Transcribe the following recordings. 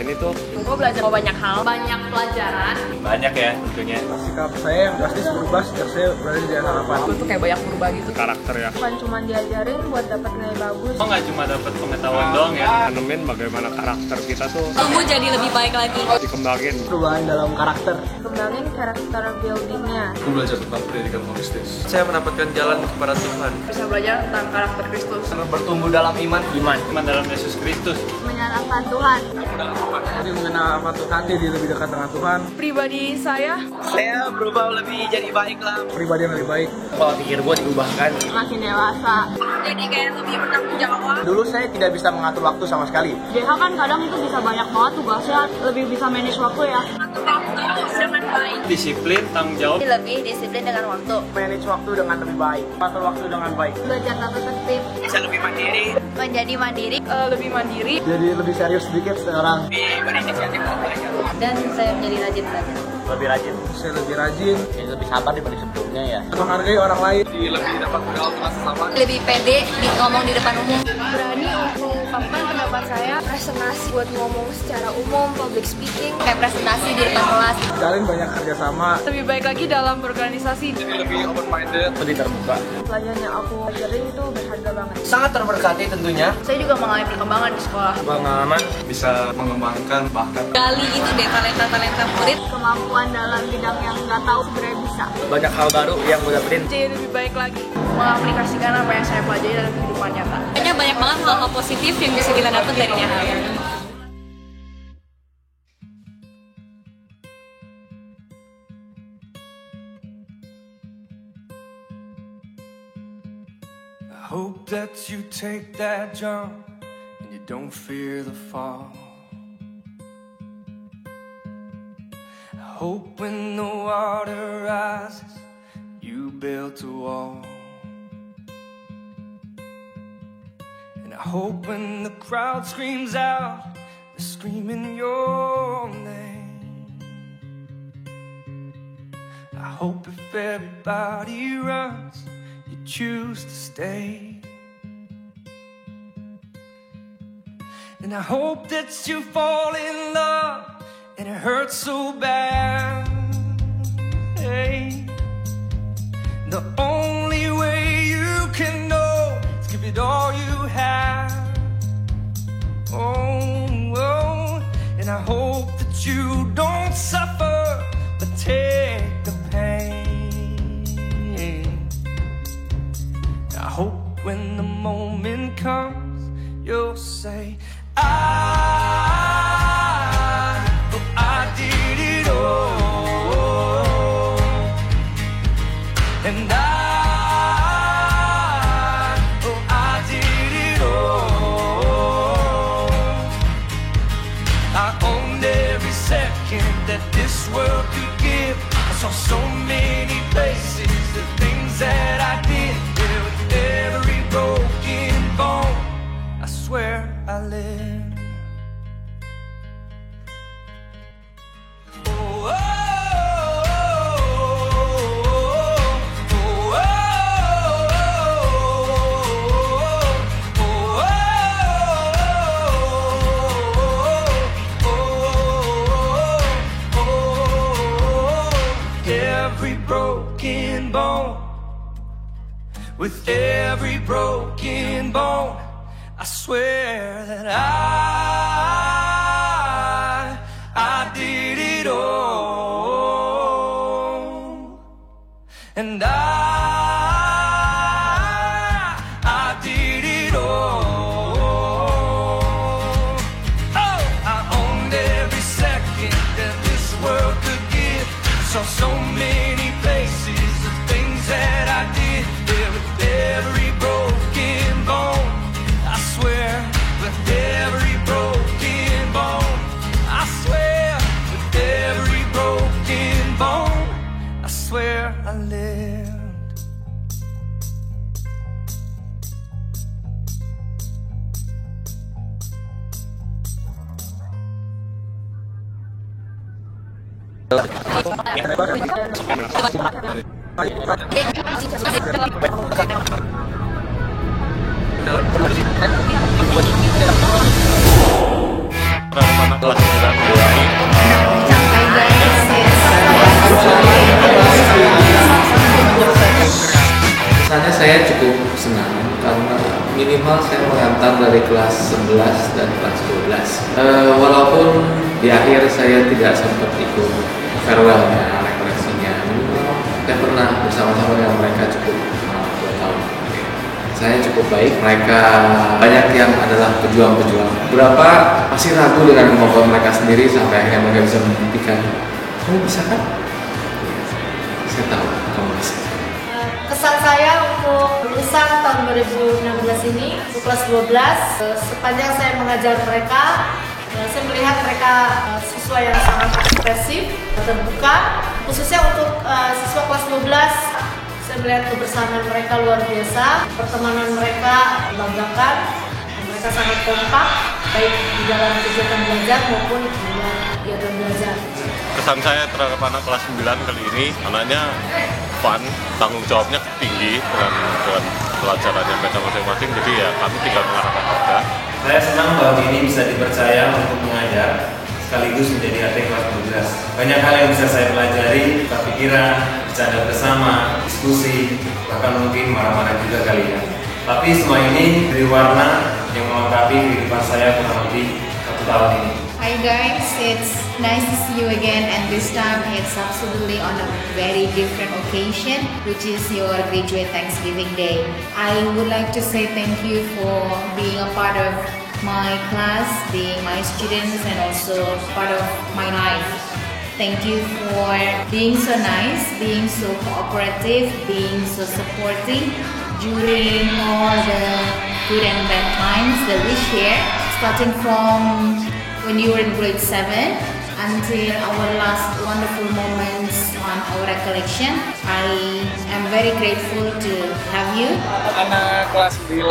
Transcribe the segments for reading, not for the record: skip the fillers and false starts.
ini tuh gue belajar banyak hal, banyak pelajaran. banyak ya tentunya. Sikap saya yang drastis berubah sejak saya berada di daerah harapan. Gue tuh kayak banyak berubah gitu. Karakter ya. Bukan cuma diajarin buat dapat nilai bagus. Oh nggak cuma dapat pengetahuan doang ya, nemuin bagaimana karakter kita tuh Tumbuh jadi lebih baik lagi. dikembangin. Perubahan dalam karakter. Kembangin karakter buildingnya. Aku belajar tentang pendidikan holistis. Saya mendapatkan jalan kepada Tuhan. Bisa belajar tentang karakter Kristus. Bertumbuh dalam iman. Iman dalam Yesus Kristus. Menyalahkan Tuhan. Jadi mengenal apa Tuhan, jadi lebih dekat dengan Tuhan. Pribadi saya Berubah lebih jadi baik lah. Pribadi yang lebih baik. Pola pikir gue diubahkan. Makin dewasa. jadi kayak lebih bertanggung jawab. Dulu saya tidak bisa mengatur waktu sama sekali. DH kan kadang itu bisa banyak banget tugasnya, lebih bisa manage waktu ya. Dengan baik. Disiplin, tanggung jawab. Lebih disiplin dengan waktu. Manage waktu dengan lebih baik. Atur waktu dengan baik. Belajar tata tertib. Bisa lebih mandiri. Menjadi mandiri. Lebih mandiri. Jadi lebih serius sedikit sekarang. Berinisiatif. Dan saya menjadi rajin belajar. Lebih rajin. Saya lebih rajin. Lebih sabar dibanding sebelumnya ya. Menghargai orang lain. Lebih dapat mengenal Tuhan sesama. Lebih pede ngomong di depan umum. Berani untuk mengungkapkan pendapat saya. Presentasi buat ngomong secara umum, public speaking. Kayak presentasi di depan kelas. Jalin banyak kerjasama. Lebih baik lagi dalam berorganisasi. Jadi lebih open minded. Lebih terbuka. Pelajaran yang aku ajarin itu berharga banget. Sangat terberkati tentunya. Saya juga mengalami perkembangan di sekolah. Pengalaman. Bisa mengembangkan bakat. Gali itu deh talenta murid. Kemampuan dalam bidang yang nggak tahu sebenarnya bisa. Banyak hal baru yang gue dapetin. Jadi lebih baik lagi mengaplikasikan apa yang saya pelajari dalam kehidupan nyata. Kayaknya banyak banget hal-hal positif yang bisa kita dapat dari Nihaya. I hope that you take that jump and you don't fear the fall. I hope when the water rises, you build a wall. And I hope when the crowd screams out, they're screaming your name. I hope if everybody runs, you choose to stay. And I hope that you fall in love and it hurts so bad. Hey. The only way you can know is give it all you have. Oh, oh. And I hope that you don't suffer, but take the pain. I hope when the moment comes, you'll say, I did it all. And I did it all. I owned every second that this world could give. I saw so many places, the things that I did. With every broken bone, I swear I live. Oh, oh, oh, oh, oh. Every broken bone. With every broken bone, I swear that I did it all. And I did it all. Oh, I owned every second that this world could give. Saw so many places, the things that I did. With every broken bone, I swear. With every broken bone, I swear. With every broken bone, I swear I lived. Mana kelas saya cukup senang karena minimal saya mengantar dari kelas 11 dan kelas 12. Walaupun di akhir saya tidak sempat ikut farewellnya, rekoleksinya, saya pernah bersama-sama dengan mereka cukup 2 tahun. Saya cukup baik, mereka banyak yang adalah pejuang-pejuang. Beberapa pasti ragu dengan kemampuan mereka sendiri sampai akhirnya mereka bisa membuktikan, kamu bisa kan? Saya tahu kamu bisa. Kesan saya untuk lulusan tahun 2016 ini, untuk kelas 12, sepanjang saya mengajar mereka, saya melihat mereka siswa yang sangat ekspresif, terbuka. Khususnya untuk siswa kelas 12, saya melihat kebersamaan mereka luar biasa, pertemanan mereka membanggakan, mereka sangat kompak, baik di dalam kegiatan belajar maupun di luar kegiatan belajar. Kesan saya terhadap anak kelas 9 kali ini, anaknya fun, tanggung jawabnya tinggi dengan pelajarannya mereka masing-masing, jadi ya kami tinggal mengarahkan mereka. Saya senang bahwa ini bisa dipercaya untuk mengajar sekaligus menjadi adik kelas 12. Banyak hal yang bisa saya pelajari, tukar pikiran, bercanda bersama, diskusi, bahkan mungkin marah-marah juga kali ya. Tapi semua ini beri warna yang melengkapi kehidupan saya kurang lebih 1 tahun ini. Hi guys, it's nice to see you again, and this time it's absolutely on a very different occasion, which is your graduate Thanksgiving Day. I would like to say thank you for being a part of my class, being my students, and also part of my life. Thank you for being so nice, being so cooperative, being so supportive during all the good and bad times that we share, starting from when you were in grade 7 until our last wonderful moments on our recollection. I am very grateful to have you. Anak kelas 9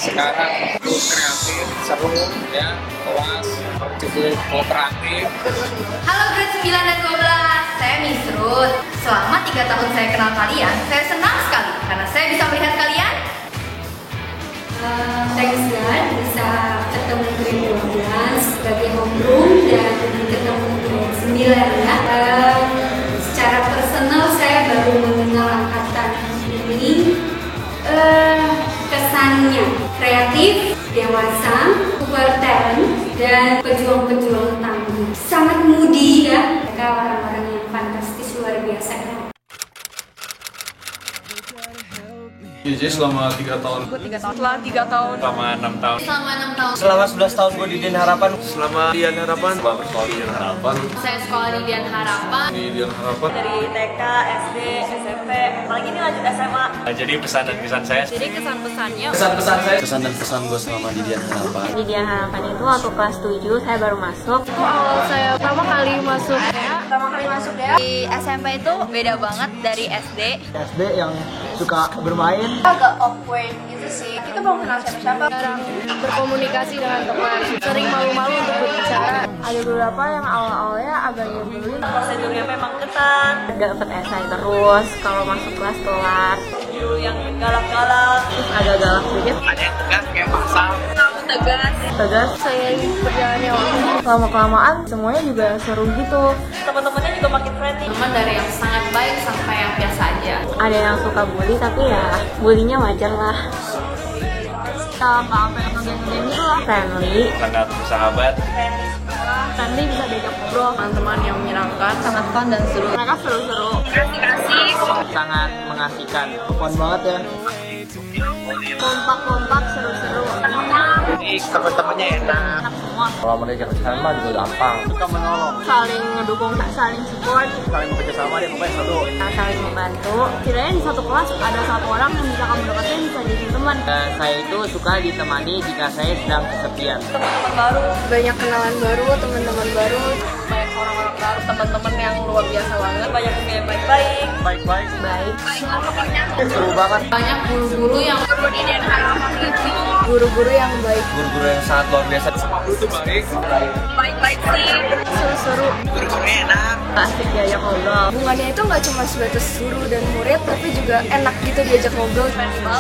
sekarang cukup kreatif, seru ya, kelas cukup kooperatif. Halo grade 9 dan 12, saya Miss Ruth. Selama 3 tahun saya kenal kalian, saya senang sekali karena saya bisa melihat kalian. Thanks God bisa ketemu grade 12 sebagai homeroom dan ketemu grade 9 ya. Secara personal saya baru mengenal angkatan ini. Kesannya kreatif, dewasa, super talent, dan pejuang-pejuang tangguh. Sangat moody ya. Mereka orang-orang yang fantastis luar biasa ya. Jadi selama 3 tahun. Setelah 3 tahun. Selama 6 tahun. Selama 6 tahun. Selama 11 tahun gue di Dian Harapan. Selama Dian Harapan. Selama bersekolah di Dian Harapan. Saya sekolah di Dian Harapan. Di Dian Harapan. Dari TK, SD, SMP, apalagi ini lanjut SMA. Jadi pesan dan kesan saya. Jadi kesan-pesannya. Kesan-pesan saya. Kesan dan pesan gue selama di Dian Harapan. Di Dian Harapan itu waktu kelas 7 saya baru masuk. Itu awal saya pertama kali masuk ya. Di SMP itu beda banget dari SD. SD yang suka bermain. Agak awkward gitu sih. Kita belum kenal siapa-siapa. Jarang berkomunikasi dengan teman. Sering malu-malu untuk berbicara. Ada beberapa yang awal-awalnya agak nyebelin. Prosedurnya memang ketat. Dapat esai terus, kalau masuk kelas telat. Guru yang galak-galak. Terus agak galak sedikit. Ada yang tegas kayak pasal. Tegas. Saya berjalannya waktu. Lama-kelamaan semuanya juga seru gitu. Teman-temannya juga makin friendly. Teman dari yang sangat baik sampai yang biasa aja. Ada yang suka bully, tapi ya bullynya wajar lah. Kita nggak sampai ngegen-ngegen gitu lah. Friendly. Sangat bersahabat. Friendly bisa diajak ngobrol. Teman-teman yang menyenangkan, sangat fun dan seru. Mereka seru-seru. Asik. Sangat mengasihkan. Fun banget ya. Kompak-kompak, seru-seru. Jadi teman-temannya enak. Enak semua. Kalau mereka bersama juga gampang. Suka menolong. Saling ngedukung, saling support. Saling bekerja sama deh, pokoknya seru. Saling membantu. Kiranya di satu kelas ada satu orang yang bisa kamu deketin, bisa jadi teman. Saya itu suka ditemani jika saya sedang kesepian. Teman-teman baru. Banyak kenalan baru, teman-teman baru. Banyak orang-orang baru, teman-teman yang luar biasa banget. Banyak yang baik-baik. Baik-baik. Baik. Seru banget. Banyak guru-guru yang perlu di Dian Harapan itu. Guru-guru yang baik. Guru-guru yang sangat luar biasa. Guru itu baik. Baik-baik sih. Seru-seru. Guru-gurunya enak. Asik diajak ngobrol. Hubungannya itu nggak cuma sebatas guru dan murid, tapi juga enak gitu diajak ngobrol.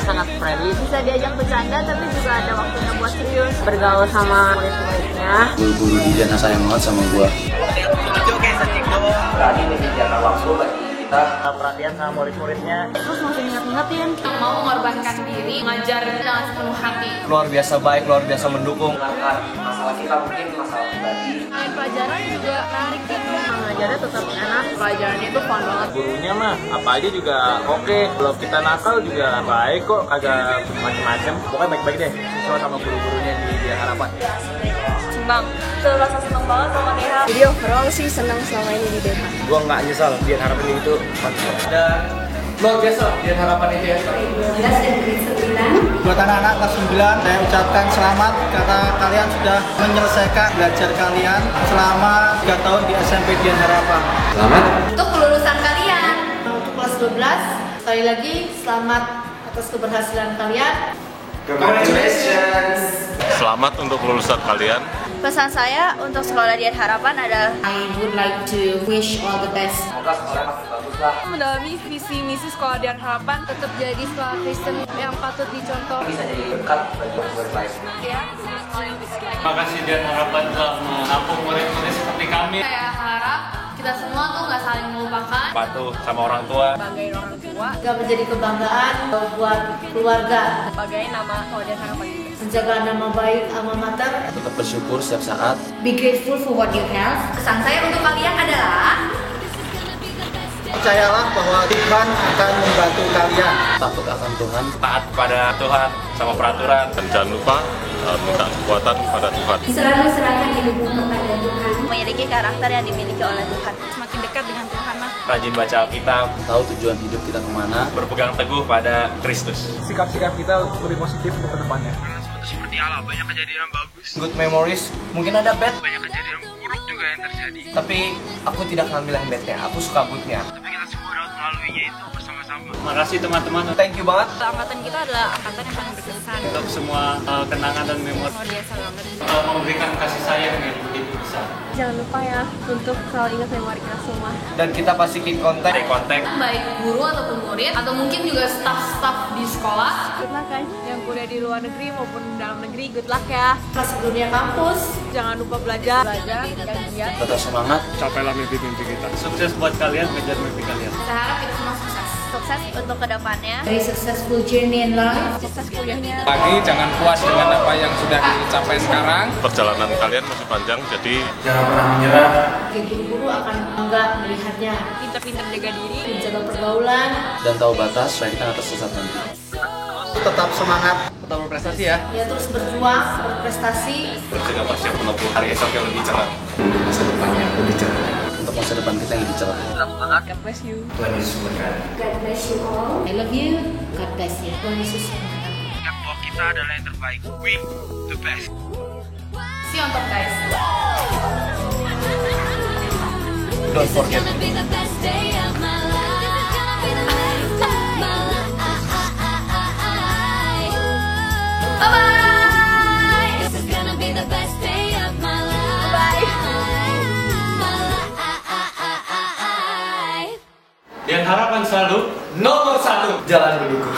Sangat friendly. Bisa diajak bercanda, tapi juga ada waktunya buat serius. Bergaul sama murid-muridnya. Guru-guru di Dian sayang banget sama gue. Hijau kayak sacik doang. Tadi ini jangka waktu lagi kita kita perhatian sama murid-muridnya. Terus masih ingat-ingatin, mau mengorbankan diri, ngajar dengan sepenuh hati. Luar biasa baik, luar biasa mendukung. Masalah kita mungkin masalah pribadi. Pelajaran juga menarik gitu. Ngajarnya tetap enak, pelajarannya itu fun banget. Gurunya mah apa aja juga oke. Kalau kita nakal juga baik kok, kagak macem-macem. Pokoknya baik-baik deh, sesuai sama guru-gurunya di Dian Harapan. Bang, terasa seneng banget sama DH. Jadi overall sih seneng selama ini di DH. Gua nggak nyesal, Dian Harapan itu mantap. Dan luar biasa Dian Harapan itu ya. 12 dan grade 9. Buat anak-anak kelas 9, saya ucapkan selamat karena kalian sudah menyelesaikan belajar kalian selama 3 tahun di SMP Dian Harapan. Selamat. Untuk kelulusan kalian. Untuk kelas 12, sekali lagi selamat atas keberhasilan kalian. Congratulations. Selamat untuk kelulusan kalian. Pesan saya untuk sekolah Dian Harapan adalah I would like to wish all the best. Semoga sekolah makin bagus lah. Mendalami visi misi sekolah Dian Harapan, tetap jadi sekolah Kristen yang patut dicontoh. Bisa jadi berkat bagi murid lain. Terima kasih Dian Harapan telah menampung murid-murid seperti kami. Saya harap kita semua tuh nggak saling melupakan, Patuh sama orang tua. banggain orang tua, Juga menjadi kebanggaan buat keluarga. banggain nama sekolah Dian Harapan juga. Menjaga nama baik alma mater. Tetap bersyukur setiap saat. Be grateful for what you have. pesan saya untuk kalian adalah Percayalah bahwa Tuhan akan membantu kalian. Takut akan Tuhan. Taat kepada Tuhan sama peraturan. Dan jangan lupa minta kekuatan kepada Tuhan. Selalu serahkan hidupmu kepada Tuhan. memiliki karakter yang dimiliki oleh Tuhan. Semakin dekat dengan Tuhan lah. Rajin baca Alkitab, tahu tujuan hidup kita kemana, berpegang teguh pada Kristus. Sikap-sikap kita lebih positif untuk kedepannya. Seperti Allah, banyak kejadian yang bagus. good memories. Mungkin ada bad, Banyak kejadian buruk juga yang terjadi. tapi aku tidak ngambil yang badnya. Aku suka goodnya. Tapi kita semua harus melaluinya itu bersama-sama. Makasih teman-teman Thank you banget. Angkatan kita adalah angkatan yang paling berkesan. untuk semua kenangan dan memori. Luar biasa banget. Memberikan kasih sayang yang begitu besar. Jangan lupa ya untuk selalu ingat memori kita semua. Dan kita pasti keep kontak. Kontak. Baik guru ataupun murid atau mungkin juga staf-staf di sekolah. Good luck kan yang kuliah di luar negeri maupun dalam negeri. Good luck ya. Kelas dunia kampus. Jangan lupa belajar yang giat. Tetap semangat. Capailah mimpi-mimpi kita. Sukses buat kalian mengejar mimpi kalian. Saya harap kita semua sukses. Sukses untuk kedepannya. Very successful journey in life. Sukses kuliahnya. Lagi jangan puas dengan apa yang sudah dicapai sekarang. Perjalanan kalian masih panjang, jadi Jangan pernah menyerah. Guru-guru akan bangga melihatnya. Pinter-pinter jaga diri. Menjaga pergaulan. Dan tahu batas supaya kita nggak tersesat nanti. Tetap semangat. Tetap berprestasi ya. Ya terus berjuang, berprestasi. bersiap bersiap menempuh hari esok yang lebih cerah. Masa depannya lebih cerah. Untuk masa depan kita yang lebih cerah. God bless you. Tuhan Yesus berkati. God bless you all. I love you. God bless you. Tuhan Yesus memberkati. Ingat bahwa kita adalah yang terbaik. We the best. See you on top guys. Don't forget. Bye-bye! This is gonna be the best day of my life. Bye. Dan harapan selalu Nomor 1 jalan berdukung.